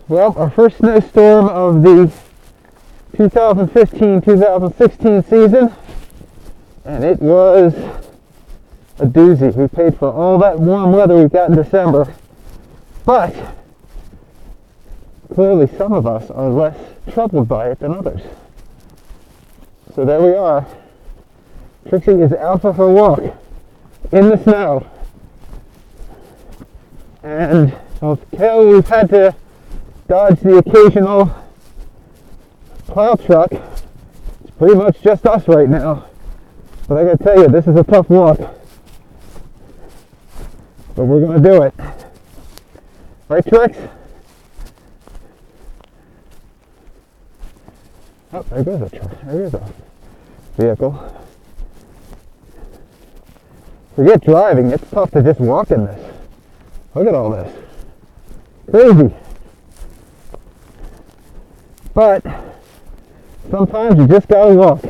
Well, our first snowstorm of the 2015-2016 season, and it was a doozy. We paid for all that warm weather we got in December, but clearly some of us are less troubled by it than others. So there we are. Trixie is out for her walk in the snow. And although we've had to dodge the occasional plow truck, it's pretty much just us right now. But I gotta tell you, this is a tough walk. But we're gonna do it. Right, Trix? Oh, there goes a truck. There goes a vehicle. Forget driving, it's tough to just walk in this. Look at all this. Crazy. But sometimes you just gotta walk.